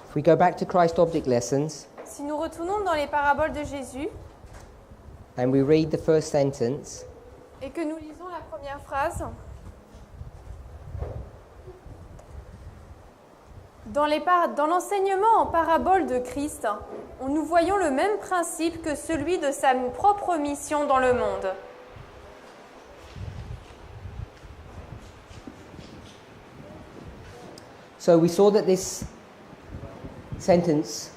If we go back to Christ object lessons Si nous retournons dans les paraboles de Jésus and we read the first sentence, et que nous lisons la première phrase, dans l'enseignement en parabole de Christ, nous voyons le même principe que celui de sa propre mission dans le monde. so we saw that this sentence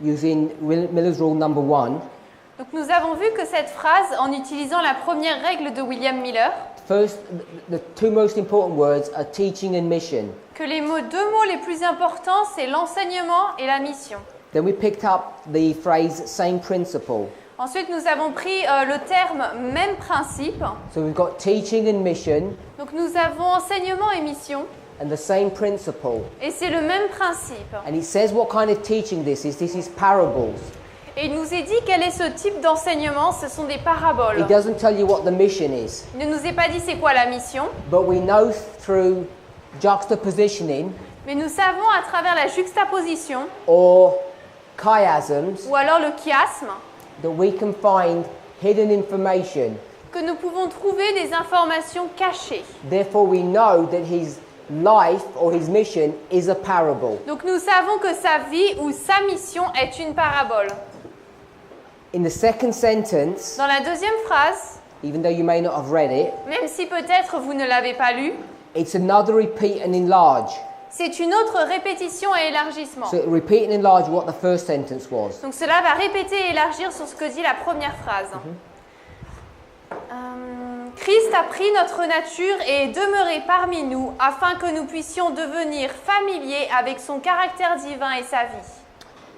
using Miller's rule number 1, Donc nous avons vu que cette phrase, en utilisant la première règle de William Miller, first, the two most important words are teaching and mission. que les deux mots les plus importants, c'est l'enseignement et la mission. Then we picked up the phrase same principle. Ensuite, nous avons pris le terme « même principe ». So we've got teaching and mission Donc nous avons enseignement et mission, and the same principle. et c'est le même principe. And it says what kind of teaching this is. This is parables. Et il nous est dit quel est ce type d'enseignement, ce sont des paraboles. It doesn't tell you what the mission is. Il ne nous est pas dit c'est quoi la mission, But we know through juxtapositioning mais nous savons à travers la juxtaposition, or chiasms ou alors le chiasme, that we can find hidden information. que nous pouvons trouver des informations cachées. Therefore, we know that his life or his mission is a parable. Donc nous savons que sa vie ou sa mission est une parabole. In the second sentence, Dans la deuxième phrase, even though you may not have read it, même si peut-être vous ne l'avez pas lu, it's another repeat and enlarge. c'est une autre répétition et élargissement. So repeat and enlarge what the first sentence was. Donc cela va répéter et élargir sur ce que dit la première phrase. Christ a pris notre nature et est demeuré parmi nous afin que nous puissions devenir familiers avec son caractère divin et sa vie.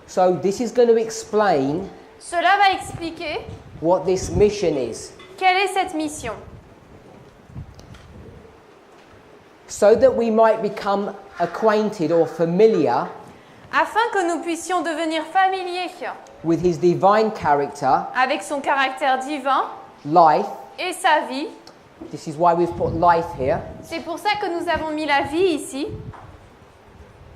So this is going to explain Cela va expliquer what this mission is. quelle est cette mission. So that we might become acquainted or familiar Afin que nous puissions devenir familiers with his divine character, avec son caractère divin life. et sa vie. This is why we've put life here. C'est pour ça que nous avons mis la vie ici.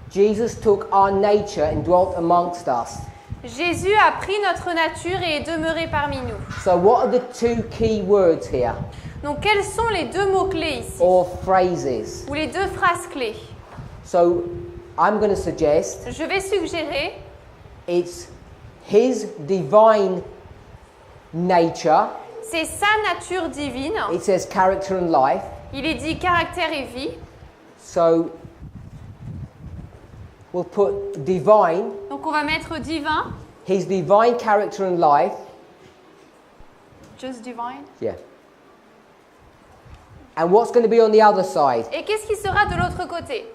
Jesus took our nature and dwelt amongst us. Jésus a pris notre nature et est demeuré parmi nous. So what are the two key words here, Donc quels sont les deux mots-clés ici, or phrases? ou les deux phrases clés? So I'm going to suggest Je vais suggérer, it's his divine nature. c'est sa nature divine. It says character and life. Il est dit caractère et vie. So we'll put divine, Donc on va mettre divin. his divine character and life. Just divine. Yeah. And what's going to be on the other side? Et qu'est-ce qui sera de l'autre côté?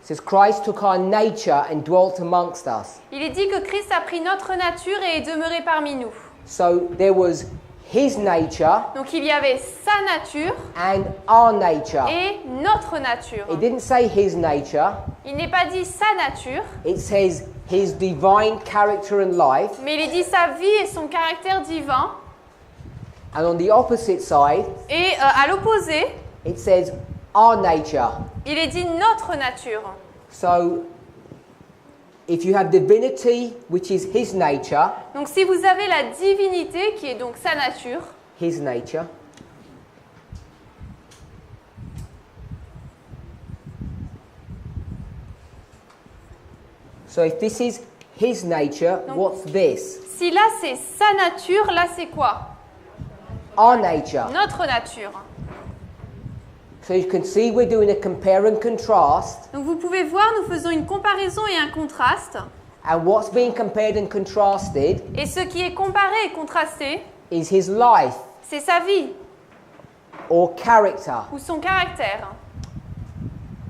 It says Christ took our nature and dwelt amongst us. Il est dit que Christ a pris notre nature et est demeuré parmi nous. So there was his nature Donc il y avait sa nature and our nature. et notre nature. It didn't say his nature. Il n'est pas dit sa nature, It says his divine character and life. mais il est dit sa vie et son caractère divin. And on the opposite side, Et à l'opposé, it says our nature. il est dit notre nature. So if you have divinity, which is his nature, Donc si vous avez la divinité, qui est donc sa nature, his nature, so if this is his nature, what's this? si là c'est sa nature, là c'est quoi? Our nature. Notre nature. So you can see we're doing a compare and contrast. Donc vous pouvez voir, nous faisons une comparaison et un contraste. And what's being compared and contrasted Et ce qui est comparé et contrasté, is his life c'est sa vie or character. ou son caractère.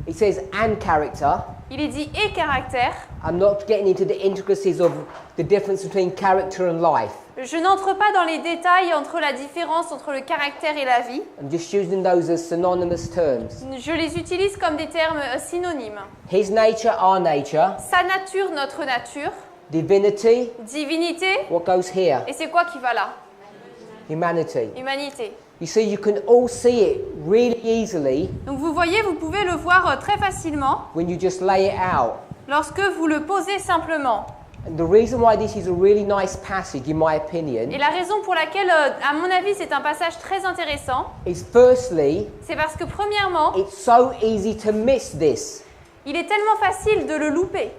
It says and character. Il est dit et caractère. I'm not getting into the intricacies of the difference between character and life. Je n'entre pas dans les détails entre la différence entre le caractère et la vie. I'm just using those as synonymous terms. Je les utilise comme des termes synonymes. His nature, our nature. Sa nature, notre nature. Divinity, Divinité. what goes here? Et c'est quoi qui va là? Humanity. Humanité. You see, you can all see it really easily Donc vous voyez, vous pouvez le voir très facilement when you just lay it out. lorsque vous le posez simplement. And the reason why this is a really nice passage, in my opinion, Et la raison pour laquelle, à mon avis, c'est un passage très intéressant, is firstly, c'est parce que premièrement, it's so easy to miss this. il est tellement facile de le louper.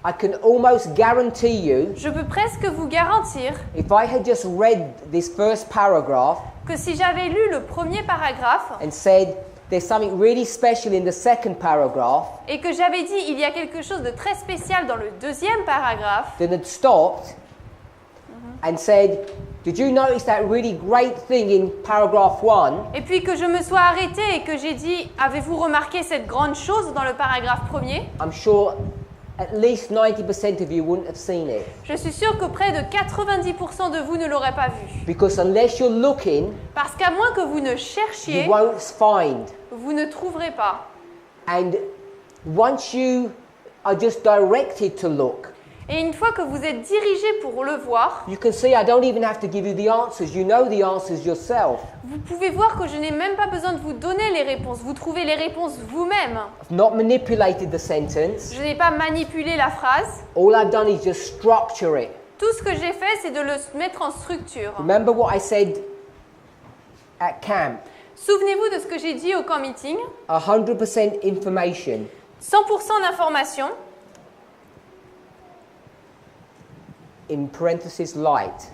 I can almost guarantee you, Je peux presque vous garantir if I had just read this first paragraph que si j'avais lu le premier paragraphe and said, there's something really special in the second paragraph, et que j'avais dit il y a quelque chose de très spécial dans le deuxième paragraphe, then had stopped and said, did you notice that really great thing in paragraph 1? et puis que je me sois arrêtée et que j'ai dit avez-vous remarqué cette grande chose dans le paragraphe premier? I'm sure at least 90% of you wouldn't have seen it. Je suis sûre que près de 90% de vous ne l'auraient pas vu. Because unless you're looking, Parce qu'à moins que vous ne you cherchiez, won't find. vous ne trouverez pas. And once you are just directed to look, Et une fois que vous êtes dirigé pour le voir, you can see I don't even have to give you the answers. You know the answers yourself. vous pouvez voir que je n'ai même pas besoin de vous donner les réponses. Vous trouvez les réponses vous-même. I've not manipulated the sentence. Je n'ai pas manipulé la phrase. All I've done is just structure it. Tout ce que j'ai fait, c'est de le mettre en structure. Remember what I said at camp? Souvenez-vous de ce que j'ai dit au camp meeting. 100% information. 100% d'informations, In parentheses, light.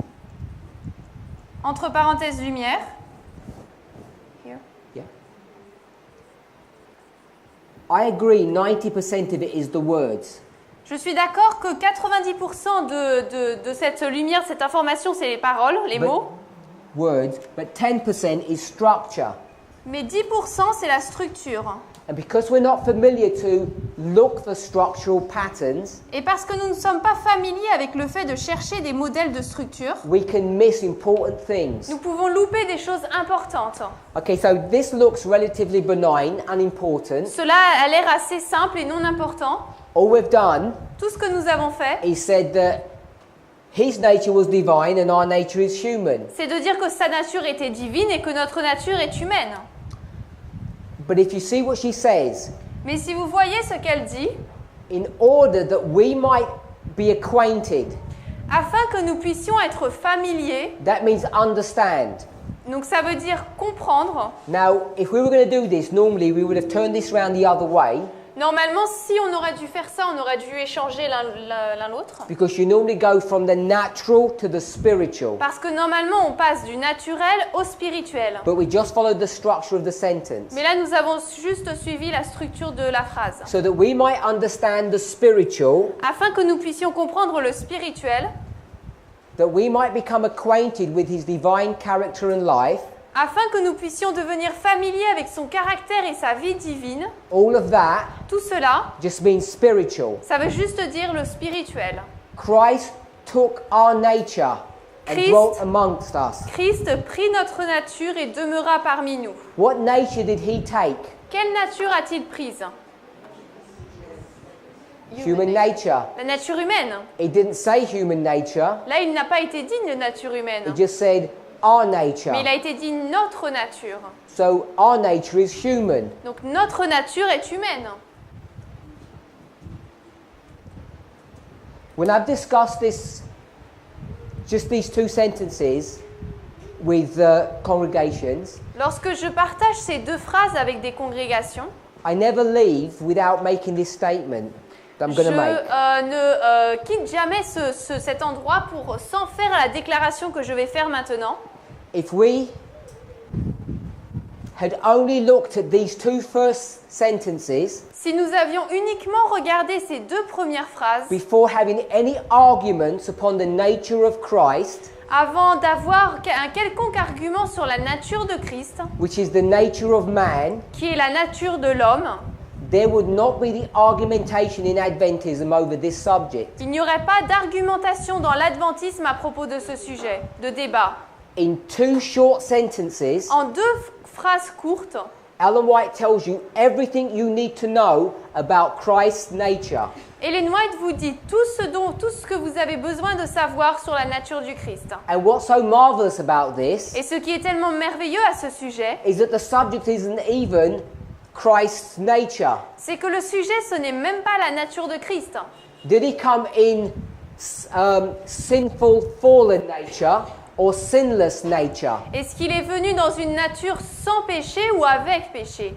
entre parenthèses lumière. Here. Yeah. I agree 90% of it is the words. Je suis d'accord que 90% de cette lumière, cette information, c'est les paroles, les mots. Words, but 10% is structure. Mais 10%, c'est la structure. And because we're not familiar to look for structural patterns, Et parce que nous ne sommes pas familiers avec le fait de chercher des modèles de structure, we can miss important things. nous pouvons louper des choses importantes. Okay, so this looks relatively benign, unimportant. Cela a l'air assez simple et non important. All we've done Tout ce que nous avons fait, is said that his nature was divine and our nature is human. c'est de dire que sa nature était divine et que notre nature est humaine. But if you see what she says, Mais si vous voyez ce qu'elle dit, in order that we might be acquainted, afin que nous puissions être familiers, that means understand. donc ça veut dire comprendre. Now, if we were going to do this, normally we would have turned this round the other way, Normalement, si on aurait dû faire ça, on aurait dû échanger l'un l'autre. because you normally go from the natural to the spiritual. Parce que normalement, on passe du naturel au spirituel. But we just followed the structure of the sentence, Mais là, nous avons juste suivi la structure de la phrase. so that we might understand the spiritual, Afin que nous puissions comprendre le spirituel, that we might become acquainted with his divine character and life. afin que nous puissions devenir familiers avec son caractère et sa vie divine, All of that tout cela, just means spiritual. ça veut juste dire le spirituel. Christ took our nature and Christ- dwelt amongst us. Christ prit notre nature et demeura parmi nous. What nature did he take? Quelle nature a-t-il prise? Human nature. La nature humaine. It didn't say human nature. Là, il n'a pas été dit de nature humaine, It just said our nature. mais il a été dit notre nature. So our nature is human. Donc notre nature est humaine. When I've discussed this, just these two sentences with congregations, Lorsque je partage ces deux phrases avec des congrégations, I never leave without making this statement that I'm je going to make. ne quitte jamais cet endroit sans faire la déclaration que je vais faire maintenant. If we had only looked at these two first sentences Si nous avions uniquement regardé ces deux premières phrases before having any arguments upon the nature of Christ, avant d'avoir un quelconque argument sur la nature de Christ, which is the nature of man, qui est la nature de l'homme, there would not be the argumentation in Adventism over this subject. il n'y aurait pas d'argumentation dans l'adventisme à propos de ce sujet, de débat. In two short sentences, En deux phrases courtes, Ellen White tells you everything you need to know about Christ's nature. Ellen White vous dit tout ce que vous avez besoin de savoir sur la nature du Christ. And what's so marvelous about this Et ce qui est tellement merveilleux à ce sujet, is that the subject isn't even Christ's nature? C'est que le sujet, ce n'est même pas la nature de Christ. Did he come in sinful, fallen nature or sinless nature? Est-ce qu'il est venu dans une nature sans péché ou avec péché?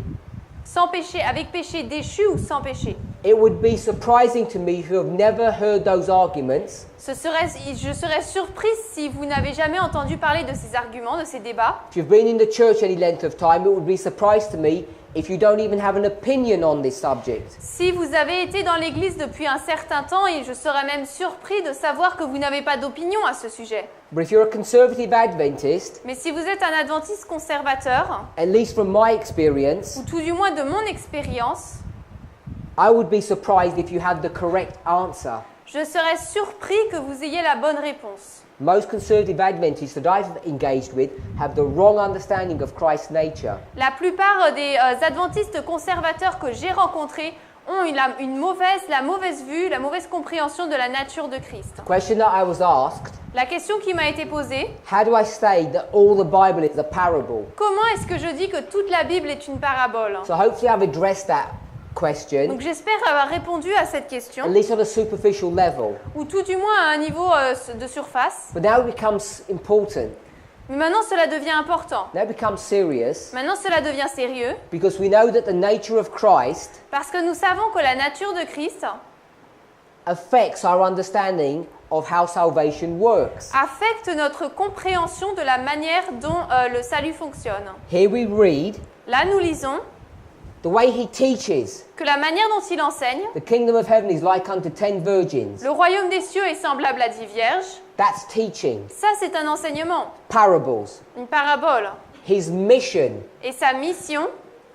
Sans péché, avec péché déchu ou sans péché? It would be surprising to me who have never heard those arguments. Je serais surprise si vous n'avez jamais entendu parler de ces arguments, de ces débats. If you've been in the church any length of time, it would be a surprise to me if you don't even have an opinion on this subject. Si vous avez été dans l'église depuis un certain temps, et je serais même surpris de savoir que vous n'avez pas d'opinion à ce sujet. But if you're a conservative Adventist, Mais si vous êtes un adventiste conservateur, at least from my experience, ou tout du moins de mon expérience, I would be surprised if you had the correct answer. je serais surpris que vous ayez la bonne réponse. Most conservative Adventists that I've engaged with have the wrong understanding of Christ's nature. La plupart des adventistes conservateurs que j'ai rencontrés ont la mauvaise vue, la mauvaise compréhension de la nature de Christ. The question that I was asked, La question qui m'a été posée, how do I say that all the Bible is a parable? comment est-ce que je dis que toute la Bible est une parabole? So hopefully I've addressed that question, Donc j'espère avoir répondu à cette at question, least on a superficial level. ou tout du moins à un niveau de surface. But now it becomes important. Mais maintenant cela devient important. Now it becomes serious Maintenant cela devient sérieux, because we know that the nature of Christ parce que nous savons que la nature de Christ affects our understanding of how salvation works. affecte notre compréhension de la manière dont le salut fonctionne. Here we read Là, nous lisons the way he teaches. que la manière dont il enseigne, The kingdom of heaven is like unto 10 virgins. le royaume des cieux est semblable à 10 vierges. That's teaching. Ça, c'est un enseignement, Parables. une parabole. His mission, Et sa mission,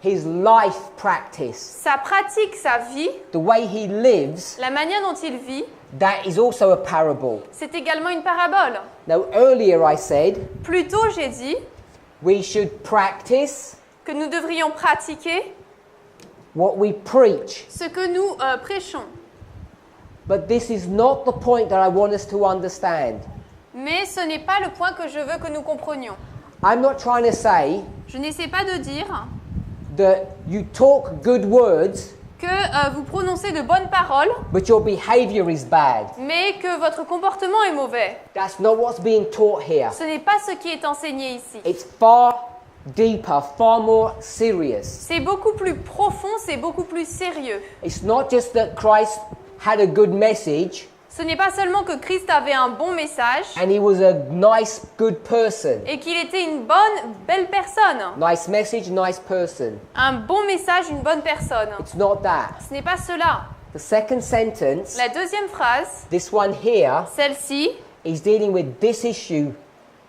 his life practice, sa pratique, sa vie, the way he lives, la manière dont il vit, that is also a parable. c'est également une parabole. Now, earlier I said Plus tôt, j'ai dit we should practice que nous devrions pratiquer what we preach. ce que nous prêchons. But this is not the point that I want us to understand. Mais ce n'est pas le point que je veux que nous comprenions. I'm not trying to say Je n'essaie pas de dire that you talk good words, que vous prononcez de bonnes paroles, but your behavior is bad. mais que votre comportement est mauvais. That's not what's being taught here. Ce n'est pas ce qui est enseigné ici. It's far deeper, far more serious. C'est beaucoup plus profond, c'est beaucoup plus sérieux. It's not just that Christ had a good message Ce n'est pas seulement que Christ avait un bon message and he was a nice, good person. et qu'il était une belle personne. Nice message, nice person. Un bon message, une bonne personne. It's not that. Ce n'est pas cela. The second sentence, La deuxième phrase, this one here, celle-ci, is dealing with this issue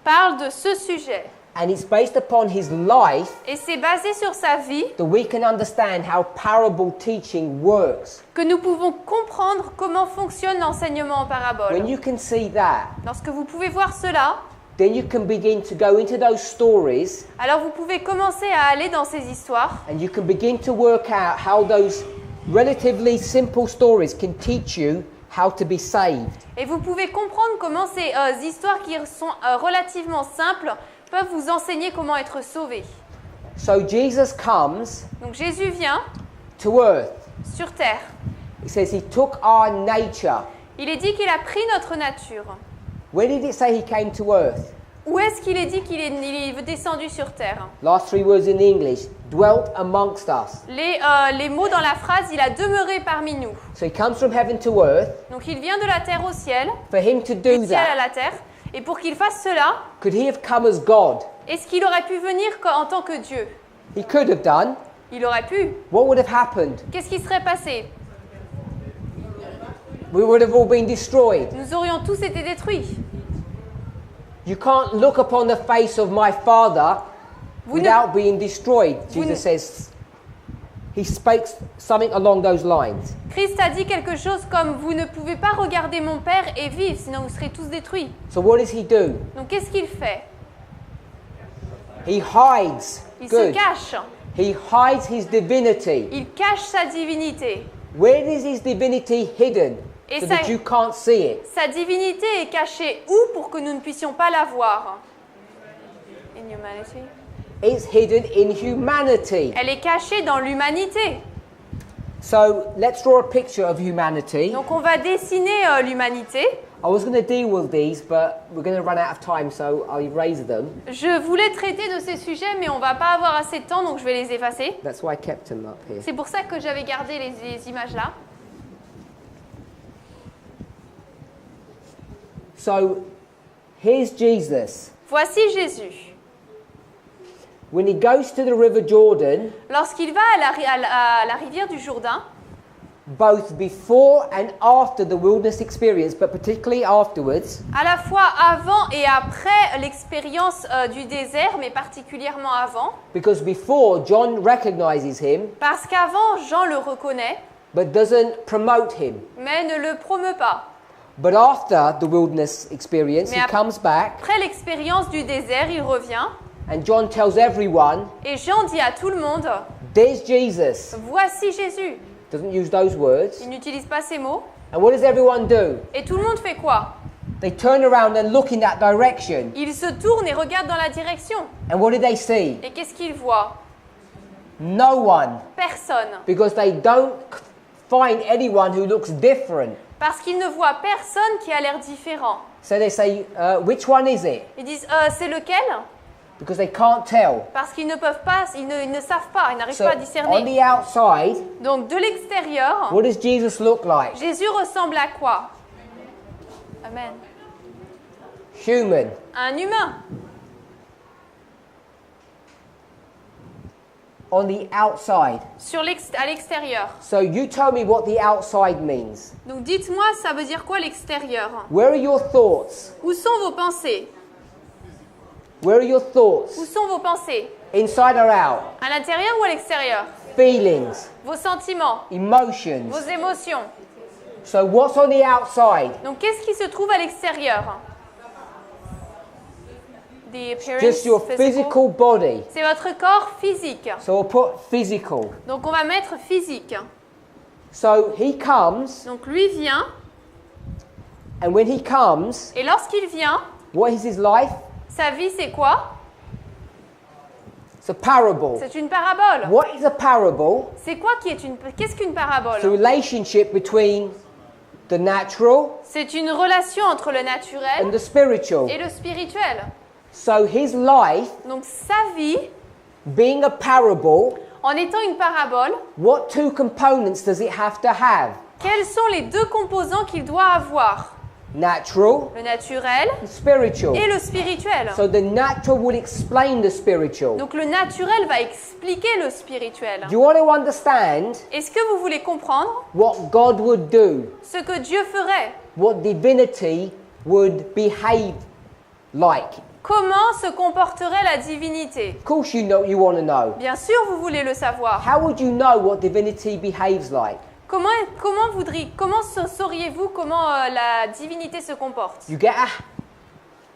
parle de ce sujet. and it's based upon his life Et c'est basé sur sa vie that we can understand how parable teaching works. que nous pouvons comprendre comment fonctionne l'enseignement en When parabole. you can see that, Lorsque vous pouvez voir cela, then you can begin to go into those stories alors vous pouvez commencer à aller dans ces histoires and you can begin to work out how those relatively simple stories can teach you how to be saved. et vous pouvez comprendre comment ces histoires qui sont relativement simples peuvent vous enseigner comment être sauvé. So Jesus comes Donc Jésus vient to earth. sur terre. It says he took our nature. Il est dit qu'il a pris notre nature. Where did it say he came to earth? Où est-ce qu'il est dit qu'il est descendu sur terre? Last three words in English, dwelt amongst us. Les mots dans la phrase, il a demeuré parmi nous. So he comes from heaven to earth. Donc il vient de la terre au ciel, For him to du do ciel à that, la terre. Et pour qu'il fasse cela, could he have come as God? est-ce qu'il aurait pu venir en tant que Dieu? He could have done. Il aurait pu. What would have happened? Qu'est-ce qui serait passé? We would have all been destroyed. Nous aurions tous été détruits. You can't look upon the face of my Father Vous ne- without being destroyed, Vous ne- Jesus says. He spoke something along those lines. Christ a dit quelque chose comme « Vous ne pouvez pas regarder mon Père et vivre, sinon vous serez tous détruits. So what does he do? » Donc qu'est-ce qu'il fait? He hides. Il se Good. cache. He hides his divinity. Il cache sa divinité. Where is his divinity hidden? Et So ça- that you can't see it. Sa divinité est cachée où pour que nous ne puissions pas la voir? In humanity. It's hidden in humanity. Elle est cachée dans l'humanité. So let's draw a picture of humanity. Donc on va dessiner l'humanité. I was going to deal with these, but we're going to run out of time, so I'll erase them. Je voulais traiter de ces sujets, mais on va pas avoir assez de temps, donc je vais les effacer. That's why I kept them up here. C'est pour ça que j'avais gardé les images là. So here's Jesus. Voici Jésus. When he goes to the River Jordan, Lorsqu'il va à la rivière du Jourdain, both before and after the wilderness experience, but particularly afterwards, à la fois avant et après l'expérience du désert, mais particulièrement avant, because before John recognizes him, parce qu'avant Jean le reconnaît, but doesn't promote him. mais ne le promeut pas. But after the wilderness experience, Mais he comes back, Après l'expérience du désert, il revient, and John tells everyone, et Jean dit à tout le monde, there's Jesus. voici Jésus. Doesn't use those words. Il n'utilise pas ces mots. And what does everyone do? Et tout le monde fait quoi? They turn around and look in that direction. Ils se tournent et regardent dans la direction. And what do they see? Et qu'est-ce qu'ils voient? No one. Personne. Because they don't find anyone who looks different. Parce qu'ils ne voient personne qui a l'air différent. So they say, which one is it? Ils disent, c'est lequel? Because they can't tell. Parce qu'ils ne peuvent pas, ils ne savent pas, ils n'arrivent So pas à on discerner. the outside, Donc de l'extérieur, what does Jesus look like? Jésus ressemble à quoi? Amen. Human. Un humain. On the outside. À l'extérieur. So you tell me what the outside means. Donc dites-moi, ça veut dire quoi l'extérieur? Where are your thoughts? Où sont vos pensées? Where are your Où thoughts? sont vos pensées? Inside or out? À l'intérieur ou à l'extérieur? Feelings, Vos sentiments, emotions. vos émotions. So what's on the outside? Donc qu'est-ce qui se trouve à l'extérieur? The appearance, Just your physical body. C'est votre corps physique. So we'll put physical. Donc on va mettre physique. So he comes, Donc lui vient, and when he comes, et lorsqu'il vient, what is his life? sa vie c'est quoi? It's a parable. C'est une parabole. What is a parable? C'est quoi qu'est-ce qu'une It's a parabole? relationship between the natural C'est une relation entre le naturel and the spiritual. et le spirituel. So his life, Donc sa vie, being a parable, en étant une parabole, what two components does it have to have? quels sont les deux composants qu'il doit avoir? Natural Le naturel and spiritual. et le spirituel. So the natural would explain the spiritual. Donc le naturel va expliquer le spirituel. Do you want to understand Est-ce que vous voulez comprendre what God would do? ce que Dieu ferait? What divinity would behave like? Comment se comporterait la divinité? Of course you want to know. Bien sûr, vous voulez le savoir. How would you know what divinity behaves like? Comment sauriez-vous comment la divinité se comporte? You get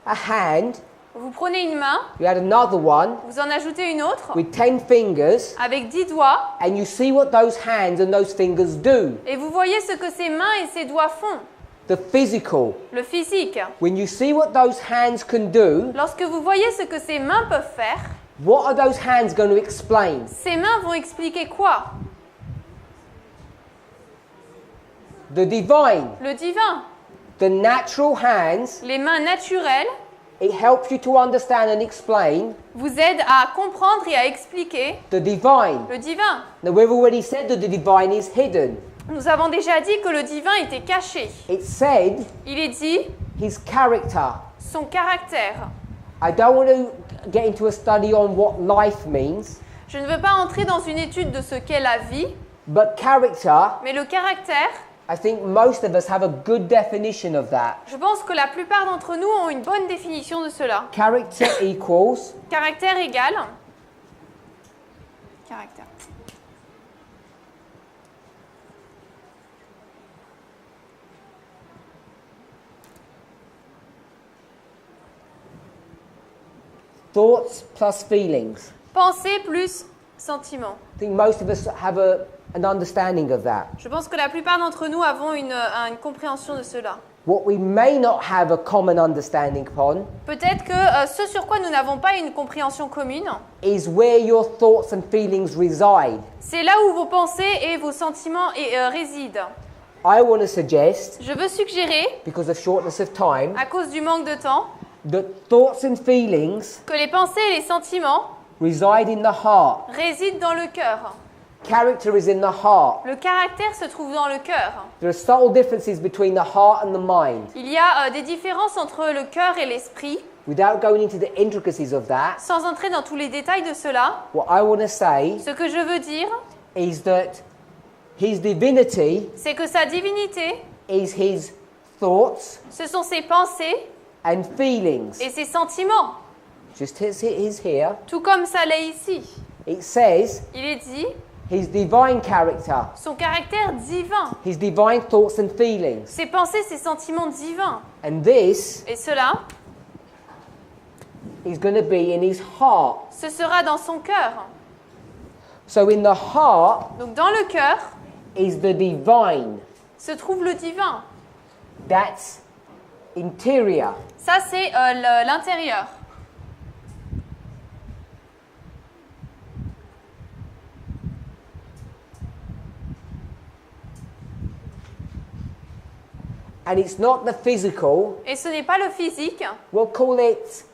a hand, Vous prenez une main, you add another one vous en ajoutez une autre with 10 fingers, avec 10 doigts and you see what those hands and those fingers do. et vous voyez ce que ses mains et ses doigts font. The physical. Le physique. When you see what those hands can do, Lorsque vous voyez ce que ses mains peuvent faire, what are those hands going to explain? ses mains vont expliquer quoi? The divine. Le divin. The natural hands, Les mains naturelles it helps you to understand and explain vous aident à comprendre et à expliquer the divine. le divin. Now we've already said that the divine is hidden. Nous avons déjà dit que le divin était caché. It said Il est dit his character. son caractère. I don't want to get into a study on what life means, Je ne veux pas entrer dans une étude de ce qu'est la vie, but character, mais le caractère, I think most of us have a good definition of that. je pense que la plupart d'entre nous ont une bonne définition de cela. Character equals Caractère égal. Caractère. thoughts plus feelings. Pensée plus sentiment. I think most of us have an understanding of that. Je pense que la plupart d'entre nous avons une compréhension de cela. what we may not have a common understanding upon, peut-être que ce sur quoi nous n'avons pas une compréhension commune, is where your thoughts and feelings reside. c'est là où vos pensées et vos sentiments résident. I want to suggest, Je veux suggérer, because of shortness of time, à cause du manque de temps, that thoughts and feelings que les pensées et les sentiments reside in the heart. résident dans le cœur. Character is in the heart. Le caractère se trouve dans le cœur. There are subtle differences between the heart and the mind. Il y a des différences entre le cœur et l'esprit. Without going into the intricacies of that, Sans entrer dans tous les détails de cela, what I want to say ce que je veux dire, is that his divinity c'est que sa divinité, is his thoughts ce sont ses pensées and feelings. et ses sentiments, Just as it is here, tout comme ça l'est ici. it says Il est dit, his divine character, son caractère divin, his divine thoughts and feelings. ses pensées, ses sentiments divins. And this Et cela, is going to be in his heart. ce sera dans son cœur. So in the heart Donc dans le cœur is the divine. se trouve le divin. That's interior. Ça, c'est l'intérieur. And it's not the physical. Et ce n'est pas le physique. We'll call it,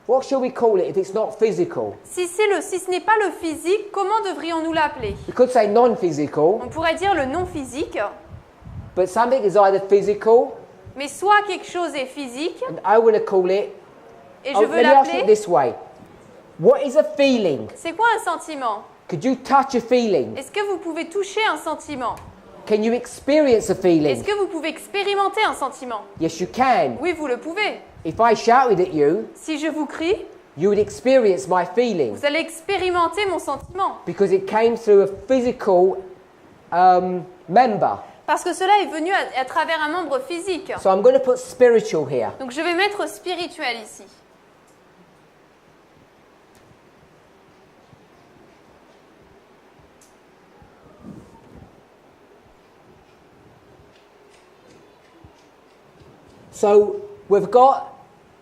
what shall we call it if it's not physical? Si ce n'est pas le physique, comment devrions-nous l'appeler? We could say non-physical, On pourrait dire le non physique, but something is either physical, mais soit quelque chose est physique, and I want to call it, et je veux let me ask it l'appeler. this way. What is a feeling? C'est quoi un sentiment? Could you touch a feeling? Est-ce que vous pouvez toucher un sentiment? Can you experience a Est-ce feeling? que vous pouvez expérimenter un sentiment? Yes, you can. Oui, vous le pouvez. If I shouted at you, Si je vous crie, you would experience my feeling vous allez expérimenter mon sentiment. because it came through a physical member. Parce que cela est venu à travers un membre physique. So I'm going to put spiritual here. Donc je vais mettre spirituel ici. So we've got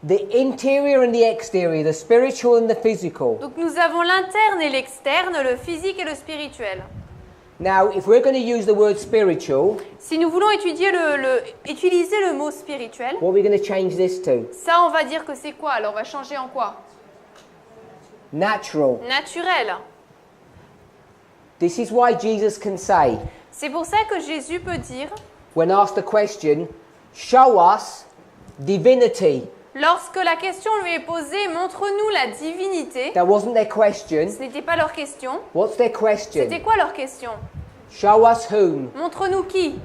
the interior and the exterior, the spiritual and the physical. Donc nous avons l'interne et l'externe, le physique et le spirituel. Now, if we're going to use the word spiritual, Si nous voulons utiliser le mot spirituel, what are we going to change this to? ça on va dire que c'est quoi? Alors on va changer en quoi? Natural. Naturel. This is why Jesus can say, C'est pour ça que Jésus peut dire, when asked the question, show us divinity. lorsque la question lui est posée, montre-nous la divinité. That wasn't their question. Ce n'était pas leur question. What's their question? C'était quoi leur question? Show us whom? Montre-nous qui?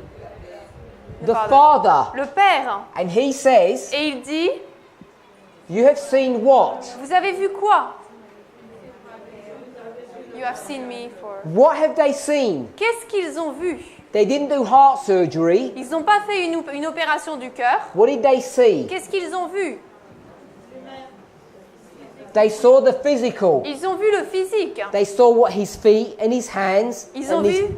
The Father. Le Père. And he says, Et il dit, you have seen what? vous avez vu quoi? You have seen me for... What have they seen? Qu'est-ce qu'ils ont vu? They didn't do heart surgery. Ils n'ont pas fait une opération du cœur. What did they see? Qu'est-ce qu'ils ont vu? They saw the physical. Ils ont vu le physique. They saw what his feet and his hands Ils ont and his vu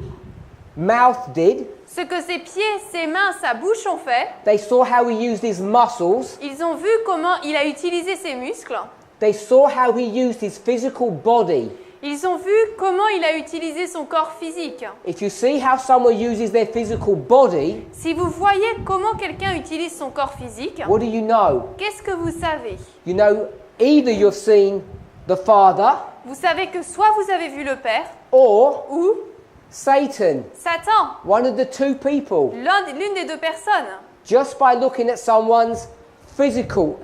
mouth did. ce que ses pieds, ses mains, sa bouche ont fait. They saw how he used his muscles. Ils ont vu comment il a utilisé ses muscles. They saw how he used his physical body. Ils ont vu comment il a utilisé son corps physique. If you see how someone uses their physical body, Si vous voyez comment quelqu'un utilise son corps physique, what do you know? qu'est-ce que vous savez? You know, either you've seen the Father Vous savez que soit vous avez vu le Père or ou Satan, Satan, one of the two people, l'une des deux personnes, just by looking at someone's physical,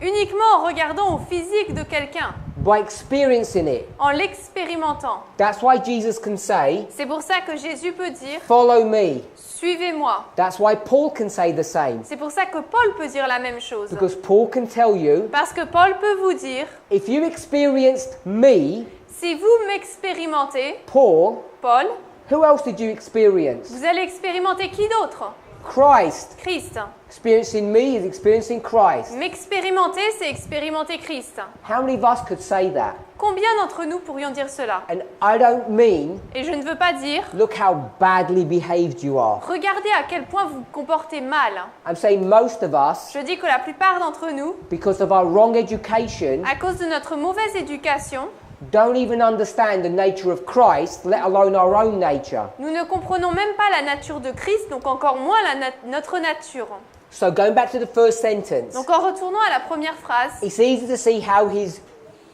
uniquement en regardant au physique de quelqu'un, by experiencing it. en l'expérimentant. That's why Jesus can say, C'est pour ça que Jésus peut dire follow me. « Suivez-moi ». That's why Paul can say the same. C'est pour ça que Paul peut dire la même chose. Because Paul can tell you, Parce que Paul peut vous dire if you experienced me, « Si vous m'expérimentez, Paul, Paul, who else did you experience? vous allez expérimenter qui d'autre ?» Christ. Christ. Experiencing me is experiencing Christ. M'expérimenter, c'est expérimenter Christ. How many of us could say that? Combien d'entre nous pourrions dire cela? And I don't mean, Et je ne veux pas dire, look how badly behaved you are. regardez à quel point vous vous comportez mal. I'm saying most of us, Je dis que la plupart d'entre nous, because of our wrong education, à cause de notre mauvaise éducation, don't even understand the nature of Christ, let alone our own nature. nous ne comprenons même pas la nature de Christ, donc encore moins notre nature. So going back to the first sentence, Donc en retournant à la première phrase, it's easy to see how his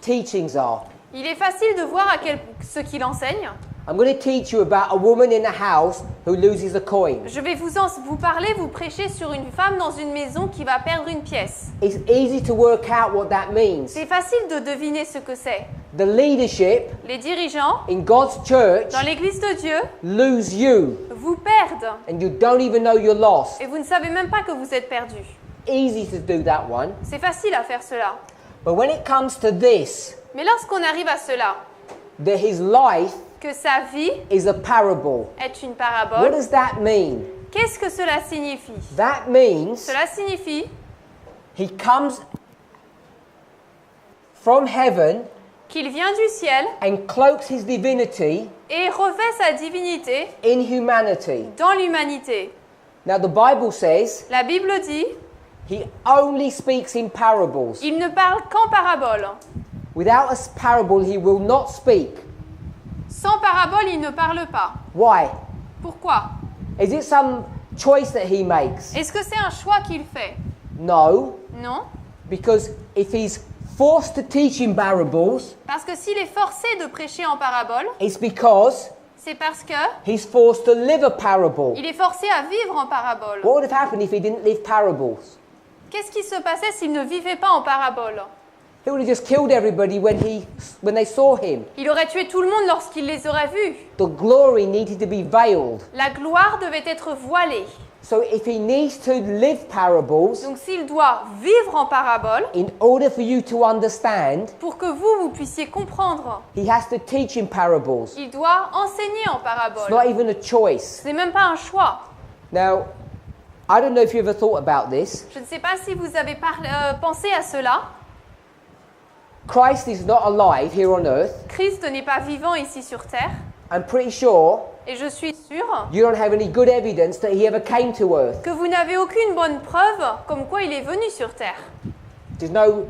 teachings are. il est facile de voir ce qu'il enseigne. I'm going to teach you about a woman in a house who loses a coin. Je vais vous parler, vous prêcher sur une femme dans une maison qui va perdre une pièce. It's easy to work out what that means. C'est facile de deviner ce que c'est. The leadership Les dirigeants in God's church dans l'Église de Dieu lose you vous perdent and you don't even know you're lost. et vous ne savez même pas que vous êtes perdu. Easy to do that one. C'est facile à faire cela. But when it comes to this, Mais lorsqu'on arrive à cela, that his life que sa vie is a parable. est une What parabole, does that mean? qu'est-ce que cela signifie? That means Cela signifie he comes from heaven qu'il vient du ciel and cloaks his divinity et revêt sa divinité in humanity. dans l'humanité. Now the Bible says La Bible dit, he only speaks in parables. il ne parle qu'en parabole. Without a parable he will not speak. Sans parabole, il ne parle pas. Why? Pourquoi? Is it some choice that he makes? Est-ce que c'est un choix qu'il fait? No, Non. because if he's forced to teach in parables, Parce que s'il est forcé de prêcher en parabole, it's because c'est parce que he's forced to live a parable. il est forcé à vivre en parabole. What would have happened if he didn't live parables? Qu'est-ce qui se passait s'il ne vivait pas en parabole? He would have just killed everybody when they saw him. Il aurait tué tout le monde lorsqu'il les aurait vus. The glory needed to be veiled. La gloire devait être voilée. So if he needs to live parables, Donc s'il doit vivre en parabole, in order for you to understand, pour que vous puissiez comprendre, he has to teach in parables. il doit enseigner en It's parabole. not even a choice. Ce n'est même pas un choix. Now, I don't know if you ever thought about this. Je ne sais pas si vous avez pensé à cela. Christ is not alive here on earth. Christ n'est pas vivant ici sur terre. I'm pretty sure Et je suis sûre you don't have any good evidence that he ever came to earth. que vous n'avez aucune bonne preuve comme quoi il est venu sur terre. There's no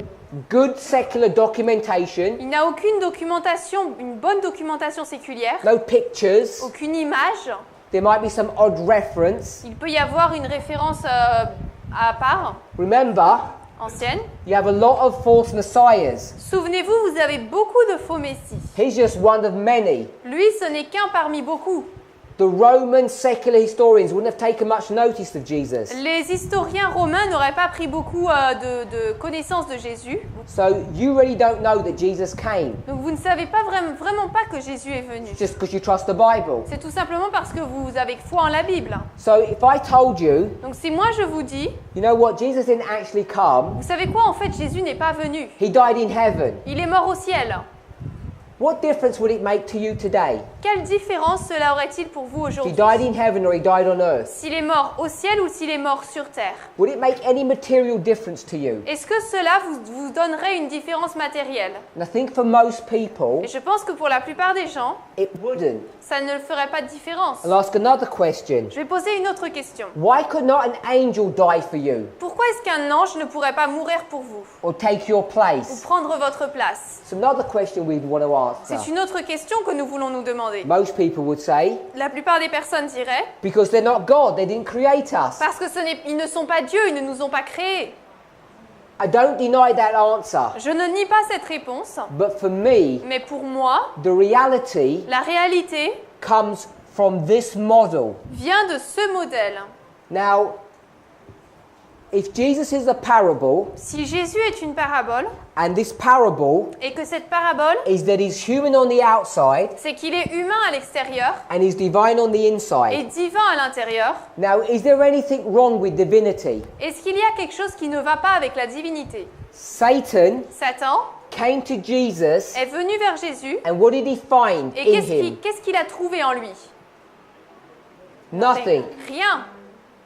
good secular documentation, Il n'a aucune documentation, une bonne documentation séculière, no pictures. aucune image. There might be some odd reference. Il peut y avoir une référence à part, Remember, ancienne. you have a lot of false messiahs. Souvenez-vous, vous avez beaucoup de faux messies. He's just one of many. Lui, ce n'est qu'un parmi beaucoup. The Roman secular historians wouldn't have taken much notice of Jesus. Les historiens romains n'auraient pas pris beaucoup de connaissance de Jésus. So you really don't know that Jesus came Donc vous ne savez pas vraiment pas que Jésus est venu. just because you trust the Bible. C'est tout simplement parce que vous avez foi en la Bible. So if I told you, Donc si moi je vous dis, you know what, Jesus didn't actually come, vous savez quoi, en fait Jésus n'est pas venu. he died in heaven. Il est mort au ciel. What difference would it make to you today? Quelle différence cela aurait-il pour vous If he aujourd'hui? died in heaven or he died on earth? S'il est mort au ciel ou s'il est mort sur terre? Would it make any material difference to you? Est-ce que cela vous donnerait une différence matérielle? And I think for most people, Et je pense que pour la plupart des gens, it wouldn't. ça ne ferait pas de différence. I'll ask another question. Je vais poser une autre question. Why could not an angel die for you Pourquoi est-ce qu'un ange ne pourrait pas mourir pour vous or take your ou place? prendre votre place? It's another question we'd want to C'est answer. une autre question que nous voulons nous demander. Most people would say, La plupart des personnes diraient because they're not God, they didn't create us. parce que ils ne sont pas Dieu, ils ne nous ont pas créés. I don't deny that answer. Je ne nie pas cette réponse, But for me, mais pour moi, the reality la réalité comes from this model. vient de ce modèle. Now, if Jesus is a parable, Si Jésus est une parabole and this parable et que cette parabole, is that he's human on the outside c'est qu'il est humain à l'extérieur and he's divine on the et inside. divin à l'intérieur, Now, is there anything wrong with divinity? est-ce qu'il y a quelque chose qui ne va pas avec la divinité? Satan Satan came to Jesus, est venu vers Jésus and what did he find et in him? qu'est-ce qu'il a trouvé en lui? Nothing. Rien.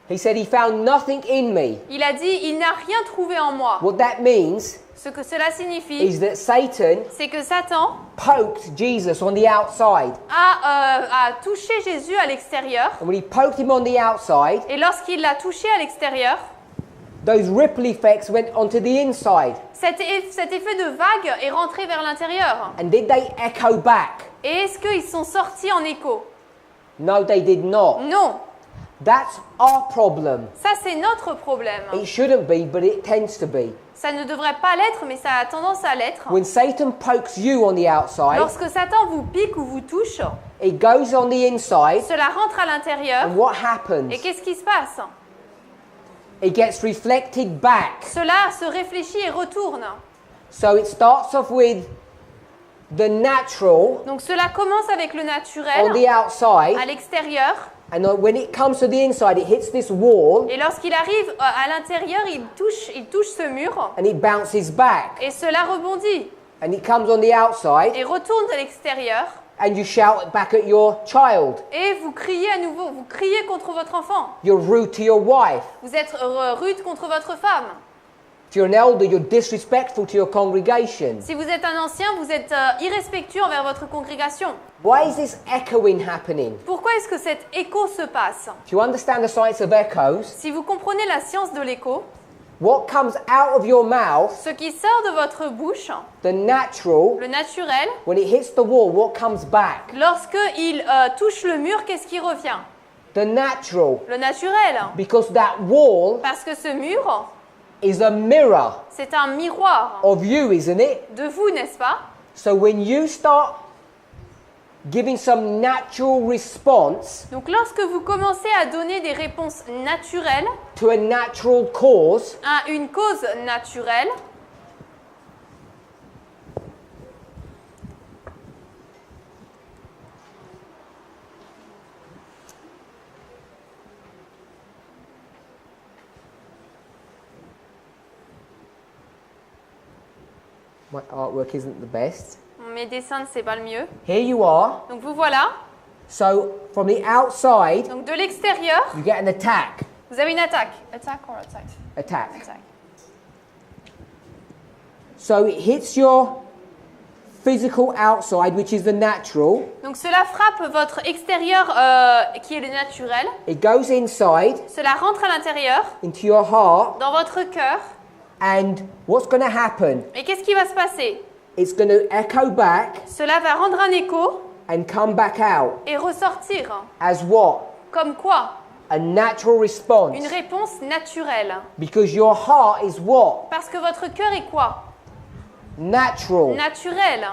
He said he found nothing in me. Il a dit, il n'a rien trouvé en moi. What that means Ce que cela signifie, is that Satan c'est que Satan poked Jesus on the outside. a touché Jésus à l'extérieur. And when he poked him on the outside, Et lorsqu'il l'a touché à l'extérieur, those ripple effects went onto the inside. cet effet de vague est rentré vers l'intérieur. And did they echo back? Et est-ce qu'ils sont sortis en écho? No, they did not. Non. That's our problem. Ça, c'est notre problème. It shouldn't be, but it tends to be. Ça ne devrait pas l'être, mais ça a tendance à l'être. When Satan pokes you on the outside, Lorsque Satan vous pique ou vous touche, it goes on the inside, cela rentre à l'intérieur. and what happens? Et qu'est-ce qui se passe? It gets reflected back. Cela se réfléchit et retourne. So it starts off with the natural Donc cela commence avec le on naturel the outside, à l'extérieur. and when it comes to the inside, it hits this wall, Et lorsqu'il arrive à l'intérieur, il touche ce mur. and it bounces back. Et cela rebondit And it comes on the outside, et retourne à l'extérieur. and you shout it back at your child. Et vous criez à nouveau, vous criez contre votre enfant. You're rude to your wife. Vous êtes rude contre votre femme. If you're an elder, you're disrespectful to your congregation. Si vous êtes un ancien, vous êtes irrespectueux envers votre congrégation. Why is this echoing happening? Pourquoi est-ce que cet écho se passe? If you understand the science of echoes, Si vous comprenez la science de l'écho, what comes out of your mouth, ce qui sort de votre bouche, the natural, le naturel, when it hits the wall, what comes back? lorsque il touche le mur, qu'est-ce qui revient? The natural. Le naturel. Because that wall Parce que ce mur, is a mirror c'est un miroir of you, isn't it? de vous, n'est-ce pas? So when you start giving some natural response Donc lorsque vous commencez à donner des réponses naturelles to a natural cause, à une cause naturelle, my artwork isn't the best. mes dessins, c'est pas le mieux. Here you are. Donc vous voilà. So from the outside, Donc de l'extérieur, you get an attack. vous avez une attaque. Attack or attack? Attack. Attack. So it hits your physical outside, which is the natural. Donc cela frappe votre extérieur qui est le naturel. It goes inside Cela rentre à l'intérieur, into your heart, dans votre cœur. and what's going to happen? Et qu'est-ce qui va se passer? It's going to echo back Cela va rendre un écho and come back out et ressortir. as what? Comme quoi? A natural response. Une réponse naturelle. Because your heart is what? Parce que votre cœur est quoi? Natural. Naturel.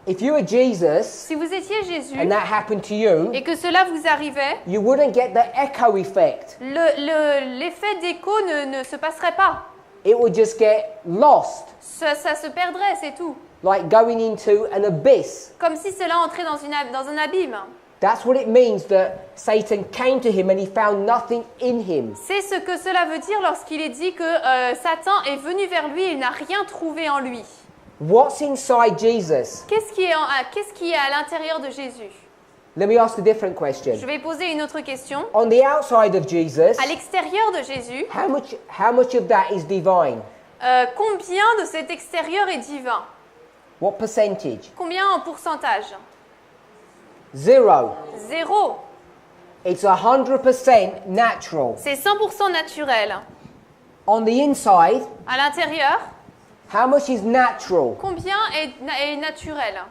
If you were Jesus Si vous étiez Jésus and that happened to you, et que cela vous arrivait, you wouldn't get the echo effect. l'effet d'écho ne se passerait pas. It would just get lost, Ça se perdrait, c'est tout. like going into an abyss. Comme si cela entrait dans un abîme. That's what it means that Satan came to him and he found nothing in him. C'est ce que cela veut dire lorsqu'il est dit que Satan est venu vers lui et il n'a rien trouvé en lui. What's inside Jesus? Qu'est-ce qui est à l'intérieur de Jésus? Let me ask a different question. Je vais poser une autre question. On the outside of Jesus, À l'extérieur de Jésus, how much of that is divine? combien de cet extérieur est divin? What percentage? Combien en pourcentage? 0. 0. It's 100% natural. C'est 100% naturel. On the inside, À l'intérieur, how much is natural? combien est naturel?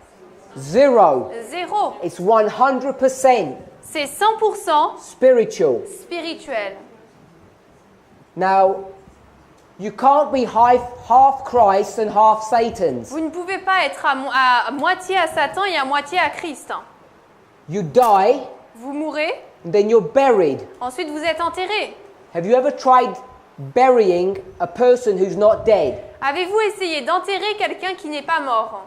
0. 0. It's 100% C'est 100% spiritual. spirituel. Now, you can't be half Christ and half Satan's. Vous ne pouvez pas être à moitié à Satan et à moitié à Christ. You die, Vous mourrez, and then you're buried. ensuite vous êtes enterré. Have you ever tried burying a person who's not dead? Avez-vous essayé d'enterrer quelqu'un qui n'est pas mort?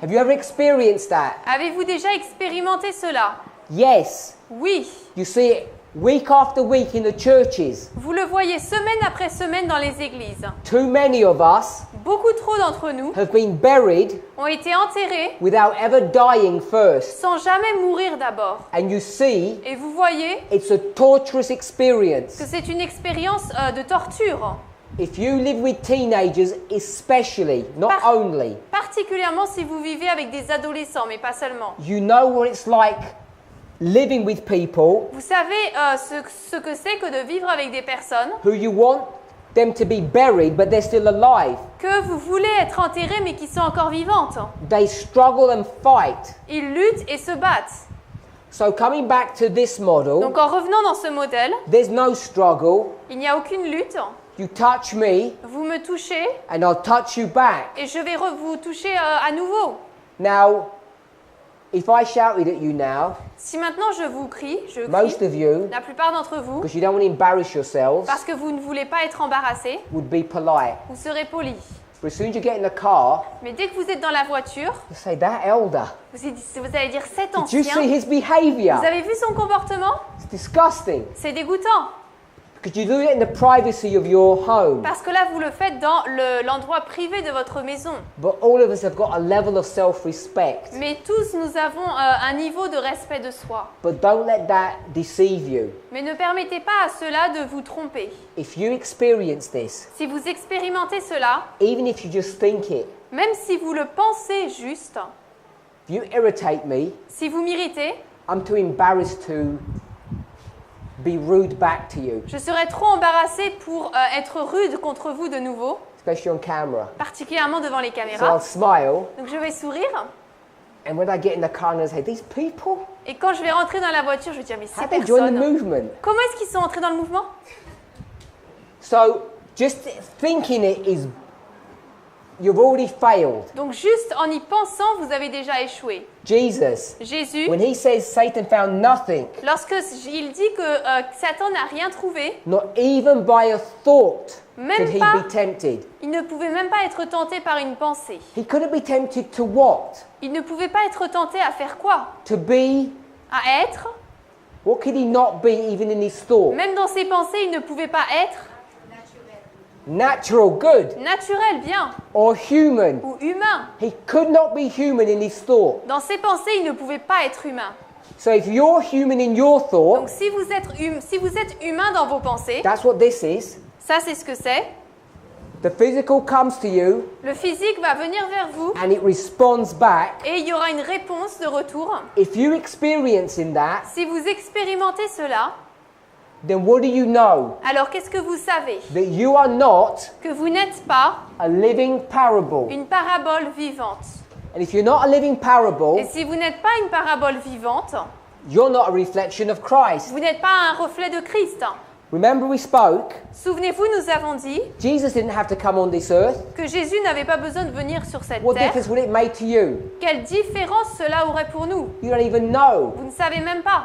Have you ever experienced that? Avez-vous déjà expérimenté cela? Yes. Oui. You see it week after week in the churches. Vous le voyez semaine après semaine dans les églises. Too many of us Beaucoup trop d'entre nous have been buried ont été enterrés without ever dying first. sans jamais mourir d'abord. And you see, Et vous voyez it's a torturous experience. que c'est une expérience de torture, If you live with teenagers, especially, not only, particulièrement si vous vivez avec des adolescents, mais pas seulement. you know what it's like living with people Vous savez ce que c'est que de vivre avec des personnes who you want them to be buried, but they're still alive. que vous voulez être enterrées mais qui sont encore vivantes. They struggle and fight. Ils luttent et se battent. So coming back to this model, Donc en revenant dans ce modèle, there's no struggle. il n'y a aucune lutte. You touch me, Vous me touchez and I'll touch you back. et je vais vous toucher à nouveau. Now, if I shouted at you now, Si maintenant je vous crie, most of you, la plupart d'entre vous, because you don't want to embarrass yourselves, parce que vous ne voulez pas être embarrassés, would be polite. vous serez polis. But as soon as you get in the car, Mais dès que vous êtes dans la voiture, you say, that elder, vous allez dire cet did you ancien. see his behavior? Vous avez vu son comportement? It's disgusting. C'est dégoûtant. Because you do it in the privacy of your home. Parce que là, vous le faites dans l'endroit privé de votre maison. But all of us have got a level of self-respect. Mais tous, nous avons un niveau de respect de soi. But don't let that deceive you. Mais ne permettez pas à cela de vous tromper. If you experience this, Si vous expérimentez cela, even if you just think it, même si vous le pensez juste, if you irritate me, si vous m'irritez, I'm too embarrassed to be rude back to you, je serai trop embarrassée pour être rude contre vous de nouveau, especially on camera. particulièrement devant les So caméras. I'll smile, Donc je vais sourire. and when I get in the car and I say, these people, Et quand je vais rentrer dans la voiture, je vais dire, mais how ces they join the personnes, movement? comment est-ce qu'ils sont entrés dans le mouvement? So just thinking it is, you've already failed. Donc juste en y pensant, vous avez déjà échoué. Jesus, Jésus, when he says Satan found nothing, lorsque il dit que Satan n'a rien trouvé, not even by a thought Même could he pas. be tempted. il ne pouvait même pas être tenté par une pensée. He couldn't be tempted to what? Il ne pouvait pas être tenté à faire quoi? To be, À être. what could he not be even in his thought? Même dans ses pensées, il ne pouvait pas être Natural, good, naturel, bien, or human. ou humain. He could not be human in his thought. Dans ses pensées, il ne pouvait pas être humain. So if you're human in your Donc thought, si vous êtes humain dans vos pensées, that's what this is. ça c'est ce que c'est. The physical comes to you Le physique va venir vers vous and it responds back. et il y aura une réponse de retour. If you experience in that, Si vous expérimentez cela, then what do you know? alors qu'est-ce que vous savez? That you are not Que vous n'êtes pas a living parable. une parabole vivante. And if you're not a living Et parable, si vous n'êtes pas une parabole vivante, you're not a reflection of Christ. vous n'êtes pas un reflet de Christ. Remember we spoke, Souvenez-vous, nous avons dit Jesus didn't have to come on this earth. que Jésus n'avait pas besoin de venir sur cette What terre. difference would it make to you? Quelle différence cela aurait pour nous? You don't even know. Vous ne savez même pas.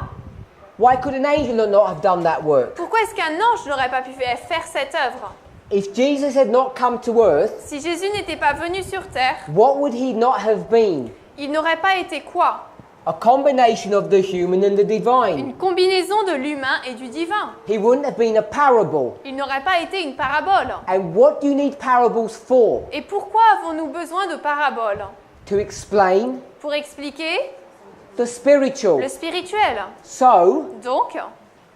Why could an angel not have done that work? Pourquoi est-ce qu'un ange n'aurait pas pu faire cette œuvre? If Jesus had not come to earth, Si Jésus n'était pas venu sur terre, what would he not have been? il n'aurait pas été quoi? A combination of the human and the divine. Une combinaison de l'humain et du divin. He wouldn't have been a parable. Il n'aurait pas été une parabole. And what do you need parables for? Et pourquoi avons-nous besoin de paraboles? To explain Pour expliquer the spiritual. le spirituel. So, Donc,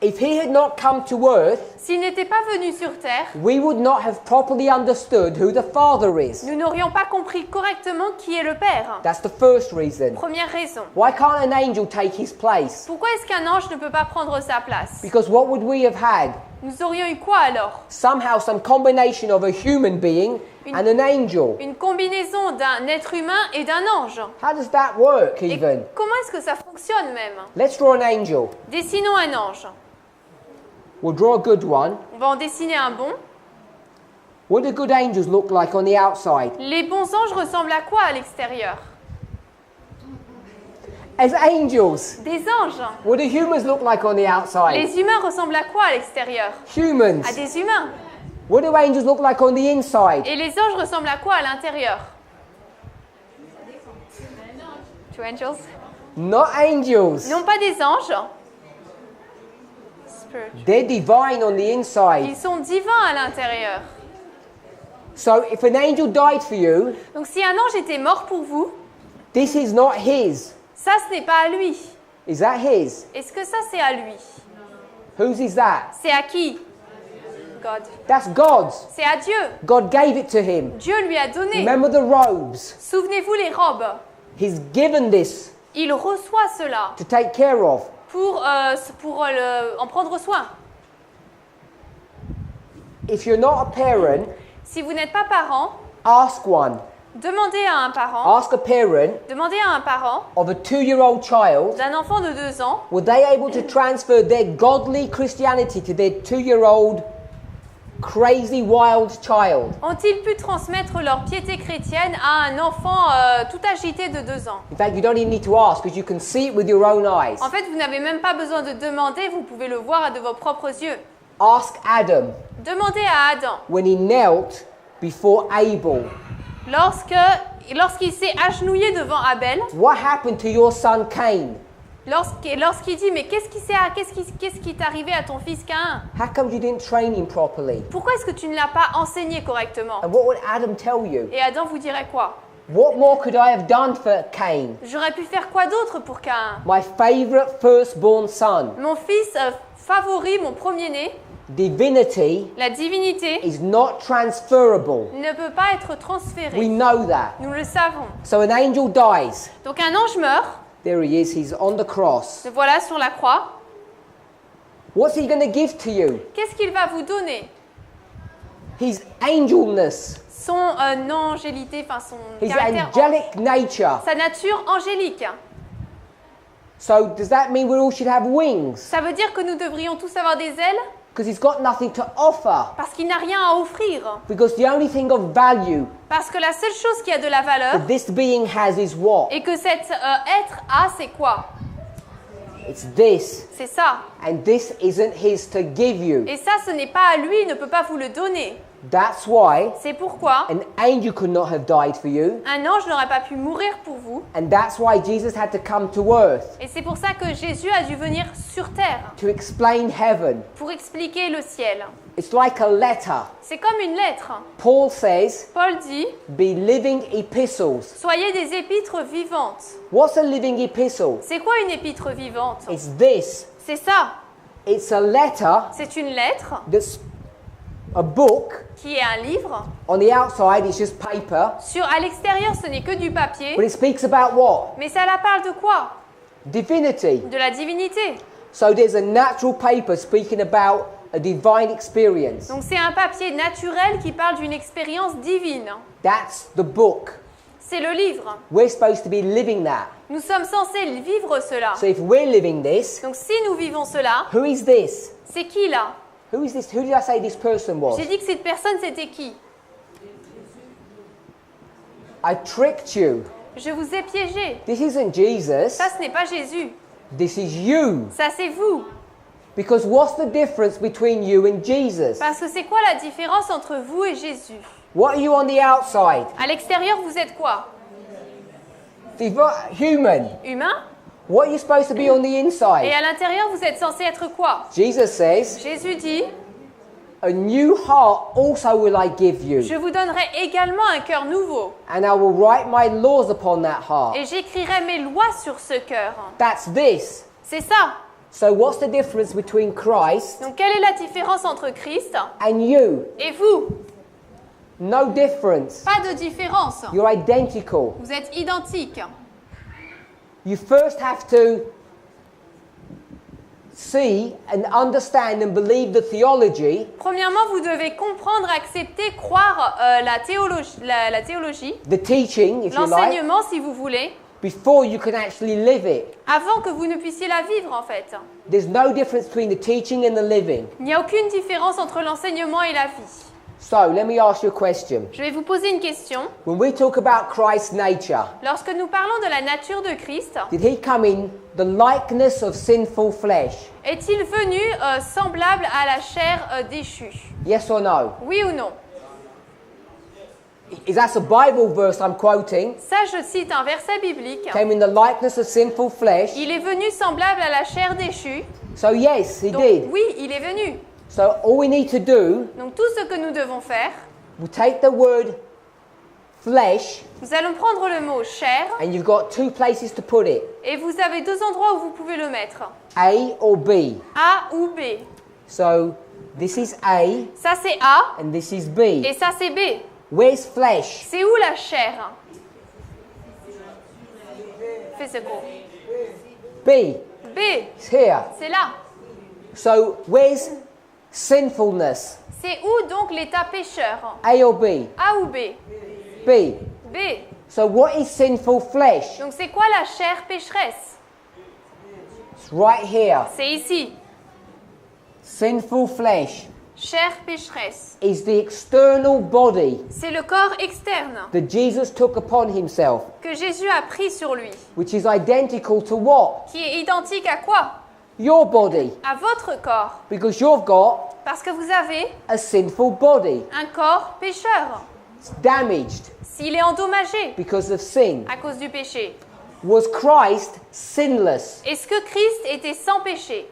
if he had not come to earth, s'il n'était pas venu sur terre, we would not have properly understood who the Father is. nous n'aurions pas compris correctement qui est le Père. That's the first reason. Première raison. Why can't an angel take his place? Pourquoi est-ce qu'un ange ne peut pas prendre sa place? Because what would we have had? Nous aurions eu quoi alors? Somehow some combination of a human being and an angel. Une combinaison d'un être humain et d'un ange. How does that work Et even? comment est-ce que ça fonctionne même? Let's draw an angel. Dessinons un ange. We'll draw a good one. On va en dessiner un bon. What do good angels look like on the outside? Les bons anges ressemblent à quoi à l'extérieur? As angels. Des anges. What do humans look like on the outside? Les humains ressemblent à quoi à l'extérieur? Humans. À des humains. What do angels look like on the inside? Et les anges ressemblent à quoi à l'intérieur? To angels? Not angels. Non pas des anges. Spiritual. They're divine on the inside. Ils sont divins à l'intérieur. So if an angel died for you, Donc si un ange était mort pour vous, this is not his. ça ce n'est pas à lui. Is that his? Est-ce que ça c'est à lui? Whose is that? C'est à qui? God. That's God's. C'est à Dieu. God gave it to him. Dieu lui a donné. Remember the robes. Souvenez-vous les robes. He's given this Il reçoit cela to take care of. pour en prendre soin. If you're not a parent, Si vous n'êtes pas parent, ask one. demandez à un parent, Ask a parent of a 2-year-old child, d'un enfant de 2 ans, were they able to transfer their godly Christianity to their 2-year-old crazy wild child? ont-ils pu transmettre leur piété chrétienne à un enfant tout agité de 2 ans? In fact, you don't even need to ask because you can see it with your own eyes. En fait, vous n'avez même pas besoin de demander, vous pouvez le voir de vos propres yeux. Ask Adam Demandez à Adam, when he knelt before Abel, lorsqu'il s'est agenouillé devant Abel, what happened to your son Cain? lorsqu'il dit, mais qu'est-ce qui t'est arrivé à ton fils Caïn? How come you didn't train him properly? Pourquoi est-ce que tu ne l'as pas enseigné correctement? And what would Adam tell you? Et Adam vous dirait quoi? What more could I have done for Cain? J'aurais pu faire quoi d'autre pour Caïn? My favorite firstborn son. Mon fils favori, mon premier-né, Divinity la divinité, is not transferable. ne peut pas être We transférée. know that. Nous le savons. So an angel dies. Donc un ange meurt, There he is. He's on the cross. le voilà sur la croix. What's he going to give to you? Qu'est-ce qu'il va vous donner? His angelness, Son angélité, enfin son his caractère, angelic nature. sa nature angélique. So does that mean we all should have wings? Ça veut dire que nous devrions tous avoir des ailes Because he's got nothing to offer. parce qu'il n'a rien à offrir. Because the only thing of value Parce que la seule chose qui a de la valeur that this being has is what? et que cet être a, c'est quoi? It's this. C'est ça. And this isn't his to give you. Et ça, ce n'est pas à lui, il ne peut pas vous le donner. That's why C'est pourquoi an angel could not have died for you. un ange n'aurait pas pu mourir pour vous. And that's why Jesus had to come to earth Et c'est pour ça que Jésus a dû venir sur terre to explain heaven. pour expliquer le ciel. It's like a letter. C'est comme une lettre. Paul says, Paul dit, be living epistles. soyez des épîtres vivantes. What's a living epistle? C'est quoi une épître vivante? It's this. C'est ça. It's a letter C'est une lettre that's a book. qui est un livre. On the outside, it's just paper. À l'extérieur, ce n'est que du papier. But it speaks about what? Mais ça la parle de quoi? Divinity. De la divinité. So there's a natural paper speaking about a divine experience. Donc c'est un papier naturel qui parle d'une expérience divine. That's the book. C'est le livre. We're supposed to be living that. Nous sommes censés vivre cela. So if we're living this, Donc si nous vivons cela, who is this? c'est qui là? Who is this? Who did I say this person was? J'ai dit que cette personne c'était qui? I tricked you. Je vous ai piégé. This isn't Jesus. Ça ce n'est pas Jésus. This is you. Ça c'est vous. Because what's the difference between you and Jesus? Parce que c'est quoi la différence entre vous et Jésus? What are you on the outside? À l'extérieur vous êtes quoi? Human. Humain. What are you supposed to be on the Et inside? à l'intérieur vous êtes censé être quoi? Jesus says, Jésus dit, a new heart also will I give you. je vous donnerai également un cœur nouveau. And I will write my laws upon that heart. Et j'écrirai mes lois sur ce cœur. That's this. C'est ça. So what's the difference between Christ Donc quelle est la différence entre Christ and you? et vous? No difference. Pas de différence. You're identical. Vous êtes identiques. You first have to see and understand and believe the theology, Premièrement, vous devez comprendre, accepter, croire la théologie, the teaching, if you like, l'enseignement si vous voulez, before you can actually live it. avant que vous ne puissiez la vivre en fait. There's no difference between the teaching and the living. Il n'y a aucune différence entre l'enseignement et la vie. So, let me ask you a question. Je vais vous poser une question. When we talk about Christ's nature, Lorsque nous parlons de la nature de Christ, did he come in the likeness of sinful flesh? est-il venu semblable à la chair déchue? Yes or no? Oui ou non? Is that a Bible verse I'm quoting? Ça, je cite un verset biblique. Came in the likeness of sinful flesh. Il est venu semblable à la chair déchue. So yes, he Donc did. oui, il est venu. So all we need to do Donc tout ce que nous devons faire, we take the word flesh, nous allons prendre le mot chair and you've got two places to put it, et vous avez deux endroits où vous pouvez le mettre. A or B. A ou B. So this is A, Ça c'est A and this is B. et ça c'est B. Where's flesh? C'est où la chair? Physical. B. B, It's here. c'est là. So where's sinfulness? C'est où donc l'état pécheur? A or B? A ou B? B. B. So what is sinful flesh? Donc c'est quoi la chair pécheresse? It's right here. C'est ici. Sinful flesh Chair pécheresse. is the external body C'est le corps externe that Jesus took upon himself, que Jésus a pris sur lui, which is identical to what? qui est identique à quoi? Your body. À votre corps. Because you've got Parce que vous avez a sinful body. un corps pécheur. It's damaged S'il est endommagé because of sin. à cause du péché. Was Christ sinless? Est-ce que Christ était sans péché?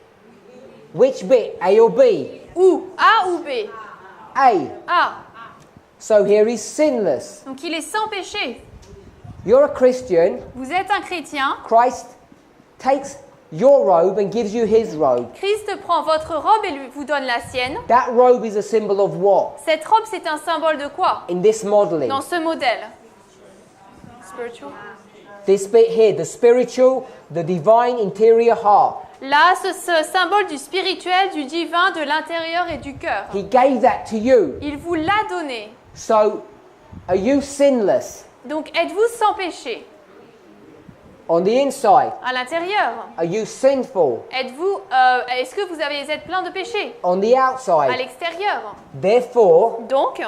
Which bit? A or B? Ou A ou B? A. A. So here he's sinless. Donc il est sans péché. You're a Christian. Vous êtes un chrétien. Christ takes your robe and gives you his robe. Christ prend votre robe et lui vous donne la sienne. That robe is a symbol of what? Cette robe, c'est un symbole de quoi? In this modeling. Dans ce modèle. Spiritual. This bit here, the spiritual, the divine interior heart. Là, ce symbole du spirituel, du divin, de l'intérieur et du cœur. He gave that to you. Il vous l'a donné. So, are you sinless? Donc, êtes-vous sans péché? On the inside, À l'intérieur. are you sinful? Êtes-vous, est-ce que vous êtes plein de péché? On the À outside. l'extérieur. Therefore, Donc,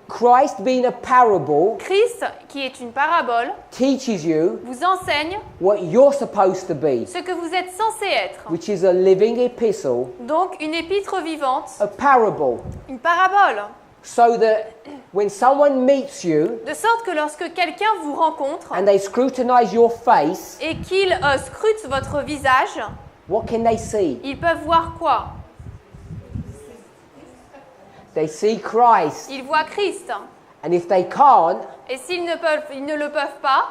Christ being a parable Christ, qui est une parabole, teaches you vous enseigne what you're supposed to be, ce que vous êtes censé être. which is a living epistle, Donc, une épître vivante, a parable, une parabole. so that when someone meets you De sorte que lorsque quelqu'un vous rencontre and they scrutinize your face, et qu'il scrute votre visage, what can they see? ils peuvent voir quoi? They see Christ. Ils voient Christ. And if they can't, Et s'ils ne le peuvent pas,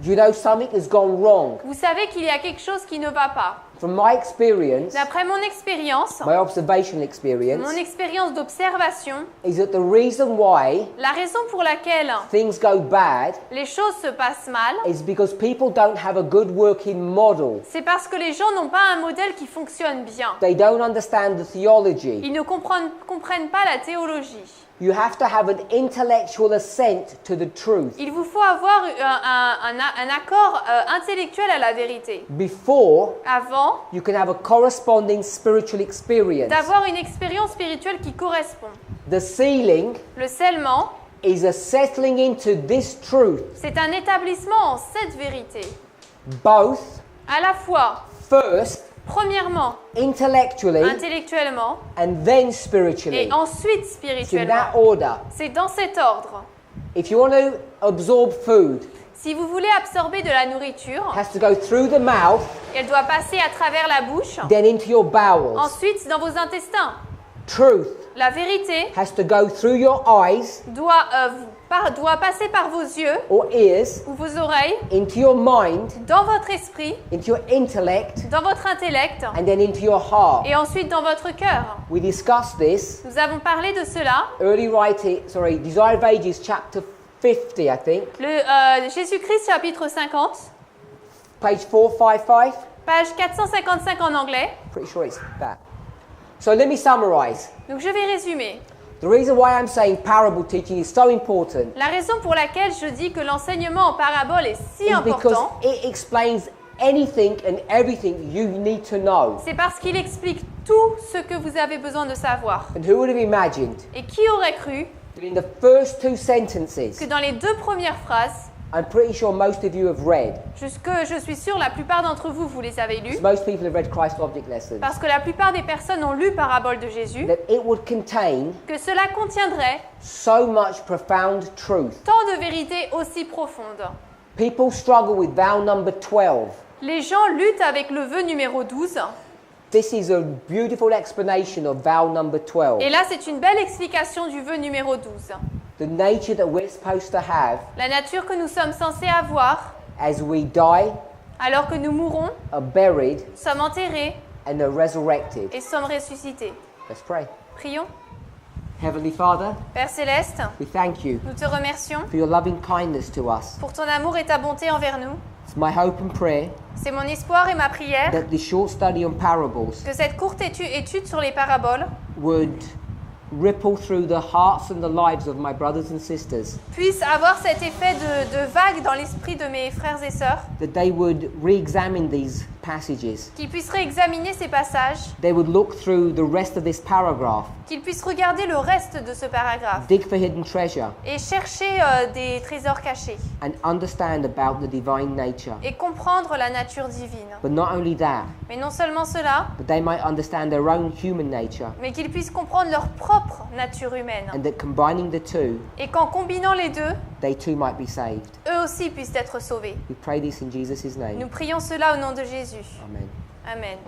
do you know something has gone wrong? vous savez qu'il y a quelque chose qui ne va pas. From my experience, D'après mon expérience my experience d'observation, is that the reason why la raison pour laquelle things go bad les choses se passent mal, is because people don't have a good working model. c'est parce que les gens n'ont pas un modèle qui fonctionne bien. They don't understand the theology. Ils ne comprennent pas la théologie. You have to have an intellectual assent to the truth Il vous faut avoir un accord intellectuel à la vérité. before Avant you can have a corresponding spiritual experience. d'avoir une expérience spirituelle qui correspond. The sealing Le scellement, is a settling into this truth, c'est un établissement en cette vérité. both À la fois, first premièrement, intellectually intellectuellement and then spiritually. et ensuite It's in spirituellement. that order. C'est dans cet ordre. If you want to absorb food, Si vous voulez absorber de la nourriture, it has to go through the mouth, elle doit passer à travers la bouche, then into your bowels. ensuite dans vos intestins. Truth La vérité has to go through your eyes doit passer par vos yeux or ears, ou vos oreilles, into your mind, dans votre esprit, into your intellect, dans votre intellect and then into your heart. et ensuite dans votre cœur. We discussed this Nous avons parlé de cela. Desire of Ages, chapter 50, I think, Jésus-Christ, chapitre 50, page 455. page 455 en anglais. Pretty sure it's that. So let me summarize. Donc je vais résumer. The reason why I'm saying parable teaching is so important La raison pour laquelle je dis que l'enseignement en parabole est si is because important, it explains anything and everything you need to know. c'est parce qu'il explique tout ce que vous avez besoin de savoir. And who would have imagined Et qui aurait cru that in the first two sentences, que dans les deux premières phrases, I'm pretty sure most of you have read, je suis sûre la plupart d'entre vous, vous les avez lues, most people have read Christ Object Lessons, parce que la plupart des personnes ont lu Parabole de Jésus, that it would contain que cela contiendrait so much profound truth. tant de vérités aussi profondes. People struggle with vow number 12. Les gens luttent avec le vœu numéro 12, This is a beautiful explanation of vow number 12. et là c'est une belle explication du vœu numéro 12. the nature that we're supposed to have la nature que nous sommes censés avoir as we die, alors que nous mourrons, are buried, sommes enterrés and are resurrected. et sommes ressuscités. Let's pray. Prions. Heavenly Father, Père Céleste, we thank you nous te remercions for your loving kindness to us. pour ton amour et ta bonté envers nous. It's my hope and prayer C'est mon espoir et ma prière that this short study on parables que cette courte étude sur les paraboles would ripple through the hearts and the lives of my brothers and sisters, puisse avoir cet effet de vague dans l'esprit de mes frères et sœurs, that they would re-examine these passages. qu'ils puissent réexaminer ces passages, They would look through the rest of this paragraph, qu'ils puissent regarder le reste de ce paragraphe dig for hidden treasure, et chercher des trésors cachés and understand about the divine nature. et comprendre la nature divine. But not only that, Mais non seulement cela, but they might understand their own human nature, mais qu'ils puissent comprendre leur propre nature humaine and that combining the two, et qu'en combinant les deux, they too might be saved. eux aussi puissent être sauvés. We pray this in Jesus' name. Nous prions cela au nom de Jésus. Amen. Amen.